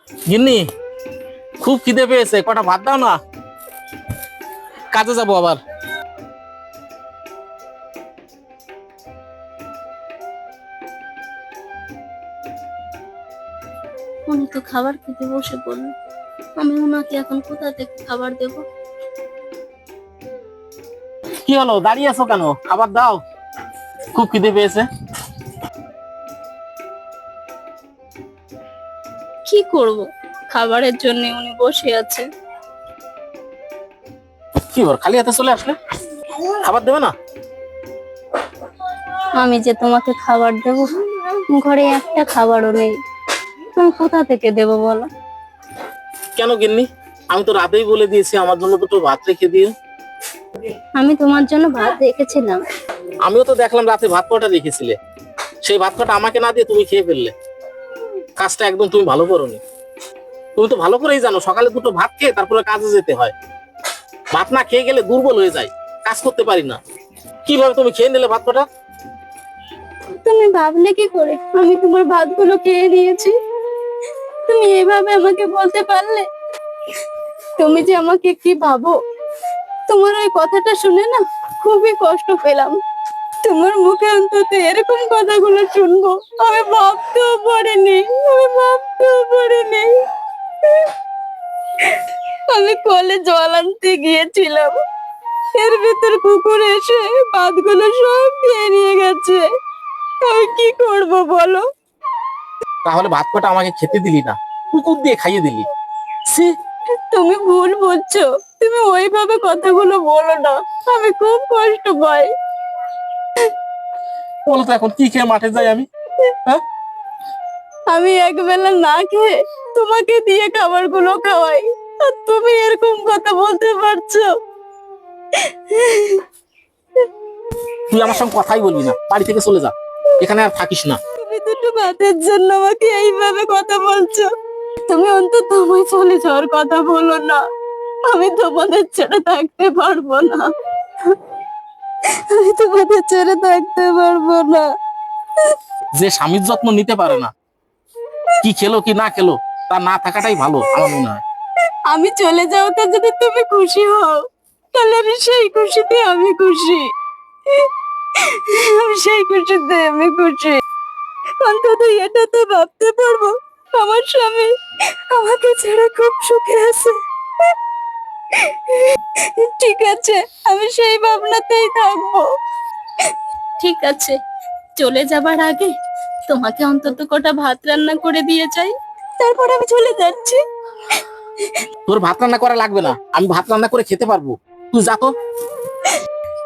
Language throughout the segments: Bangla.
গিন্নি, খুব খিদে পেয়েছে, কটা ভাত দাও না, কাজে যাবো আবার। উনি তো খাবার খেতে বসে পড়লো, আমি ওনাকে এখন কোথা থেকে খাবার দেব? কি হলো, দাঁড়িয়ে আছো কেন? খাবার দাও, খুব খিদে পেয়েছে। কি করব, খাবারের জন্য উনি বসে আছে। কি ওর খালি হাতে চলে আসলে, খাবার দেবে না? আমি যে তোমাকে খাবার দেব, ঘরে একটা খাবারও নেই, তুমি কোথা থেকে দেব বলো? কেন গিন্নি, আমি তো রাতেই বলে দিয়েছি আমার জন্য দুটো ভাত রেখে দিও। আমি তোমার জন্য ভাত রেখেছিলাম। আমিও তো দেখলাম রাতে ভাত কটা রেখেছিলে, সেই ভাত কটা আমাকে না দিয়ে তুমি খেয়ে ফেললে। কাজটা একদম তুমি ভালো করোনি। তুমি তো ভালো করেই জানো সকালে দুটো ভাত খেয়ে তারপরে কাজে যেতে হয়। ভাত না খেয়ে গেলে দুর্বল হয়ে যায়, কাজ করতে পারি না। কিভাবে তুমি খেয়ে নিলে ভাত কটা? তুমি ভাবলে কি করে আমি তোমার ভাতগুলো খেয়ে নিয়েছি? তুমি এভাবে আমাকে বলতে পারলে? তুমি যে আমাকে কি ভাবো, তোমার ওই কথাটা শুনে না খুবই কষ্ট পেলাম। তোমার মুখে অন্তত এরকম কথাগুলো শুনবো আমি ভাবতেও পারিনি, আমি কলে জল আনতে গিয়েছিলাম, এর ভিতর কুকুর এসে ভাতগুলো সব খেয়ে নিয়ে গেছে। আমি কি করব বলো? তাহলে ভাত কটা আমাকে খেতে দিলি না, কুকুর দিয়ে খাইয়ে দিলি। ছি! তুমি ভুল বুঝছো, তুমি ওইভাবে কথাগুলো বলো না, আমি খুব কষ্ট পাই। বলো তো এখন কি খেয়ে মাঠে যাই আমি? হ্যাঁ, আমি একবেলা না খেয়ে তোমাকে দিয়ে খাবারগুলো খাওয়াই, আর তুমি এরকম কথা বলতে পারছো? তুই আমার সঙ্গে কথাই বলবি না, বাড়ি থেকে চলে যা, এখানে আর থাকিস না। তুমি দুটো ভাতের জন্য আমাকে এইভাবে কথা বলছো? তুমি অন্তত আমায় চলে যাওয়ার কথা বলো না, আমি তোমাদের ছেড়ে থাকতে পারবো না, আমি তোমাদের ছেড়ে থাকতে পারবো না। যে স্বামীর যত্ন নিতে পারে না, কি খেলো কি না খেলো তা না থাকাটাই ভালো আমার মনে হয়। আমি চলে যাওয়াতে যদি তুমি খুশি হও, তাহলে আমি সেই খুশিতে আমি খুশি, আমি সেই খুশিতে আমি খুশি। অন্তত এটা তো ভাবতে পারবো আমার স্বামী আমাকে ছেড়ে খুব সুখে আছে। ঠিক আছে, আমি সেই ভাবনাতেই থাকবো। ঠিক আছে, চলে যাবার আগে তোমাকে অন্তত কটা ভাত রান্না করে দিয়ে যাই, তারপর আমি চলে যাচ্ছি। তোর ভাত রান্না করা লাগবে না, আমি ভাত রান্না করে খেতে পারবো। তুই যা তো।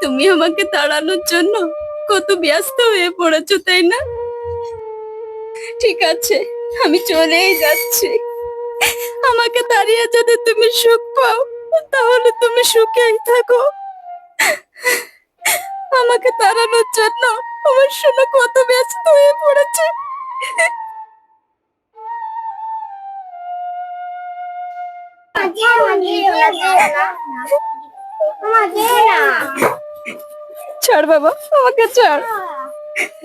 তুমি আমাকে তাড়ানোর জন্য কত ব্যস্ত হয়ে পড়েছো, তাই না? ঠিক আছে, আমি চলেই যাচ্ছি। আমাকে তাড়িয়ে যদি তুমি সুখ পাও, তাহলে তুমি সুখেই থাকো। আমাকে তাড়ানোর জন্য আমার শোনো কত ব্যস্ত হয়ে পড়েছে। ছাড় বাবা, আমাকে ছাড়।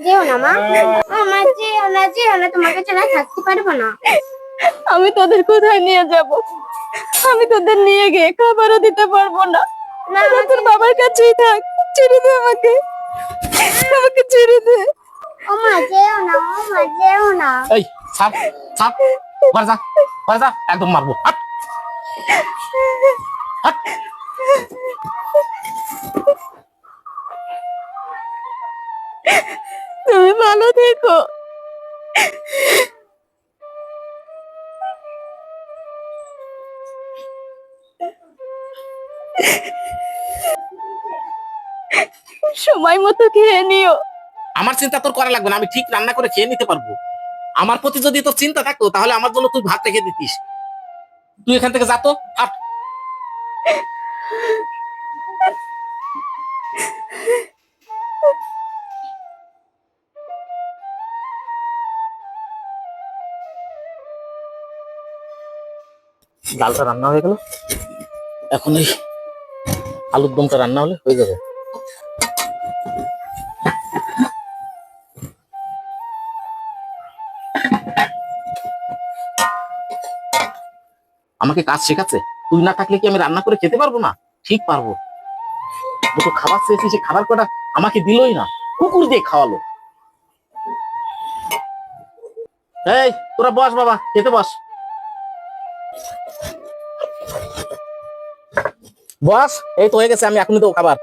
যেও না মা, আমার যেও না, তোমাকে ছাড়া থাকতে পারবো না। আমি তোদের কোথায় নিয়ে যাব? আমি তোদের নিয়ে গিয়ে খাবারও দিতে পারবো না। তোরা তোর বাবার কাছেই থাক, ছেড়ে দে আমাকে, আমাকে ছেড়ে দে। ও মা যেও না, ও মা যেও না। এই, ছাপ ছাপ, ঘরে যা, ঘরে যা, একদম মারবো। হাট, হাট। তুমি ভালো থেকো। সময় মতো খেয়ে নিও। আমার চিন্তা তোর করা লাগবে না, আমি ঠিক রান্না করে খেয়ে নিতে পারবো। আমার প্রতি যদি তোর চিন্তা থাকতো তাহলে আমার জন্য তুই ভাত রেখে দিতিস। তুই এখান থেকে যা তো, হাট। ডালটা রান্না হয়ে গেল, এখন এই আলুর দমটা রান্না হলে হয়ে যাবে। আমাকে কাজ শেখাচ্ছে। তুই না থাকলে কি আমি রান্না করে খেতে পারবো না? ঠিক পারবো। দুটো খাবার চেয়েছি, সে খাবার কটা আমাকে দিলই না, কুকুর দিয়ে খাওয়ালো। এই তোরা বস বাবা, খেতে বস। বস, এই তো হয়ে গেছে, আমি এখনই তো খাবার।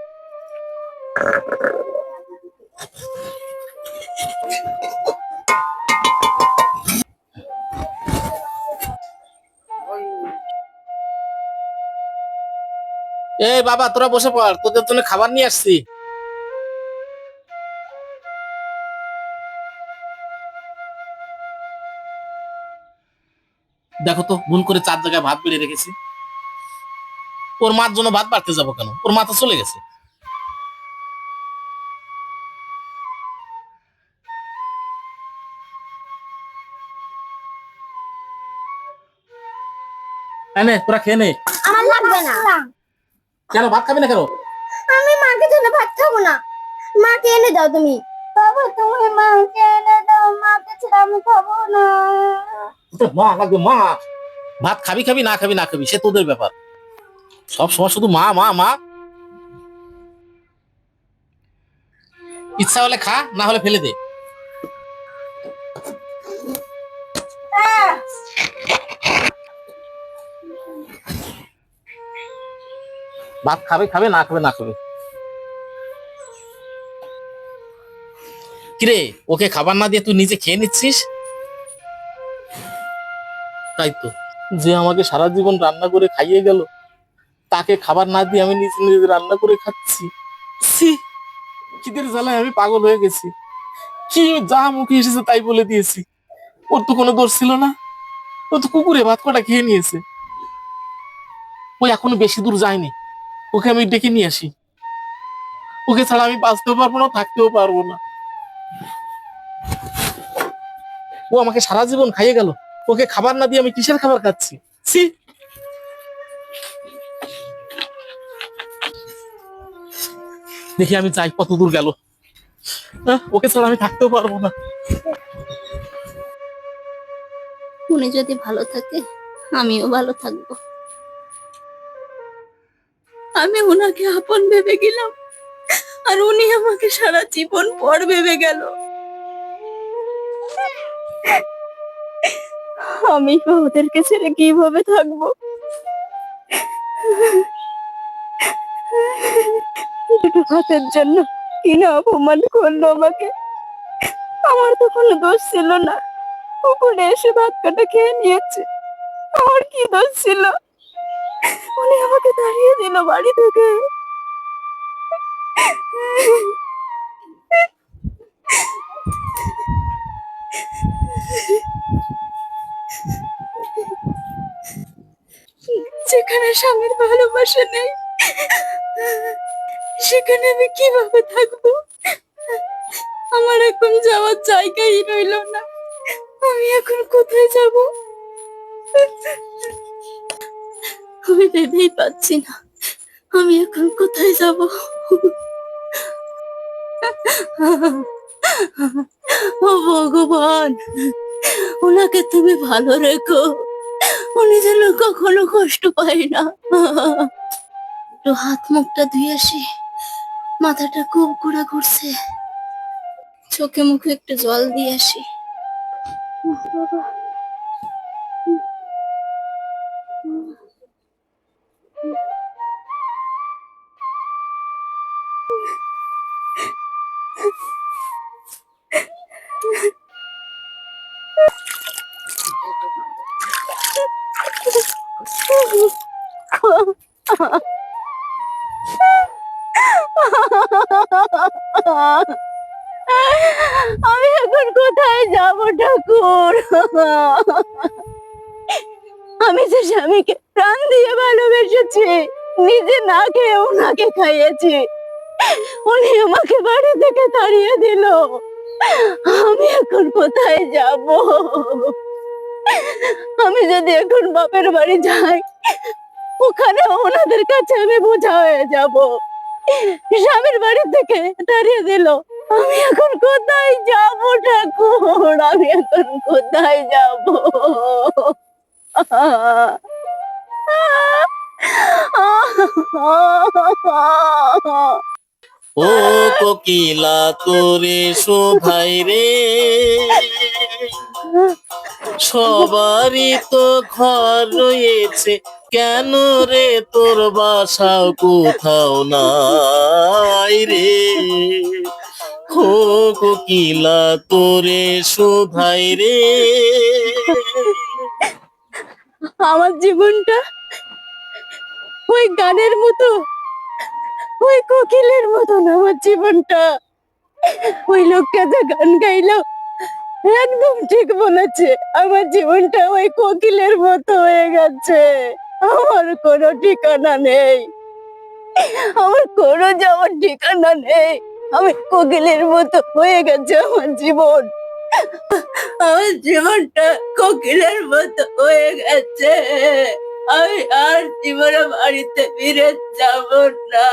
এই বাবা, তোরা বসে পড়, তোদের জন্য খাবার নিয়ে আসছি। দেখো তো, ভুল করে 4 জায়গায় ভাত বেড়ে রেখেছি। ওর মার জন্য ভাত বাড়তে যাবো কেন? ওর মা তো চলে গেছে। এই নে, তোরা খেয়ে নে। আমার লাগবে না। কেন ভাত খাবি না কেন? আমি মাকে জন্য ভাত খাবো না। মাকে এনে দাও তুমি। বাবা তুমি মাকে এনে দাও, মাকে ছাড়া আমি খাবো না। তোর মা লাগবে, মা। ভাত খাবি খাবি, না খাবি না খাবি, সে তোদের ব্যাপার। সব সময় শুধু মা মা মা। ইচ্ছা হলে খা, না হলে ফেলে দে। ভাত খাবে খাবে, না খাবে না খাবে। কিরে, ওকে খাবার না দিয়ে তুই নিজে খেয়ে নিচ্ছিস? তাই তো, যে আমাকে সারা জীবন রান্না করে খাইয়ে গেল, তাকে খাবার না দিয়ে আমি নিজে নিজে রান্না করে খাচ্ছি। ছি, খিদের জ্বালায় আমি পাগল হয়ে গেছি। কি যা মুখে এসেছে তাই বলে দিয়েছি। ওর তো কোনো দোষ ছিল না, ও তো কুকুরে ভাত কটা খেয়ে নিয়েছে। ওই এখনো বেশি দূর যায়নি, ওকে আমি ডেকে নিয়ে আসি। ওকে ছাড়া আমি বাঁচতেও পারবো না, থাকতেও পারবো না। ও আমাকে সারা জীবন খাইয়ে গেল, ওকে খাবার না দিয়ে আমি কিসের খাবার খাচ্ছি? ছি। দেখি আমি যাই, কত দূর গেল। ওকে ছাড়া আমি থাকতেও পারবো না। উনি যদি ভালো থাকে আমিও ভালো থাকবো। আমি ওনাকে আপন ভেবে গেলাম, আর উনি আমাকে সারা জীবন পর ভেবে গেল। আমি ওদেরকে ছেড়ে কিভাবে থাকবো? দুটো ভাতের জন্য কি না অপমান করলো আমাকে। আমার তো কোনো দোষ ছিল না, কুকুরে এসে ভাত কাটা খেয়ে নিয়েছে। আমার কি দোষ ছিল? উনি আমাকে তাড়িয়ে দিল বাড়ি থেকে। যেখানে স্বামীর ভালোবাসা নেই, সেখানে আমি কিভাবে থাকবো? আমার এখন যাওয়ার জায়গাই রইলো না। আমি এখন কোথায় যাব? আমি ভেবেই পাচ্ছি না আমি এখন কোথায় যাব। ও ভগবান, ওনাকে তুমি ভালো রেখো, উনি যেন কখনো কষ্ট পায় না। একটু হাত মুখটা ধুয়ে আসি, মাথাটা খুব ঘোরা ঘুরছে। চোখে মুখে একটু জল দিয়ে আসি। বাবা, আমি এখন কোথায় যাব ঠাকুর? আমি যে স্বামীকে প্রাণ দিয়ে ভালোবেসেছি, নিজে না খেয়ে ওনাকে খাইয়েছি, উনি আমাকে বাড়ি থেকে তাড়িয়ে দিল। আমি এখন কোথায় যাব? আমি যদি এখন বাপের বাড়ি যাই, ওখানে ওনাদের কাছে আমি বোঝা হয়ে যাব। স্বামীর বাড়ি থেকে তাড়িয়ে দিল, আমি এখন কোথায় যাব ঠাকুর? আমি এখন কোথায় যাব? ও কোকিলা তোরে শোধাই রে, সবারই তো ঘর রয়েছে, কেন রে তোর বাসাও কোথাও নাই রে। ও কোকিলা তোরে শোধাই রে। আমার জীবনটা ওই গানের মতো, ওই কোকিলের মতন আমার জীবনটা। ওই লোকটা যে গান গাইলো একদম ঠিক বলেছে, আমার জীবনটা ওই কোকিলের মতো হয়ে গেছে। আমার কোনো ঠিকানা নেই, আমার কোনো যাওয়ার ঠিকানা নেই। আমি কোকিলের মতো হয়ে গেছে আমার জীবন। আমার জীবনটা কোকিলের মতো হয়ে গেছে। আমি আর জীবনে বাড়িতে ফিরে যাব না।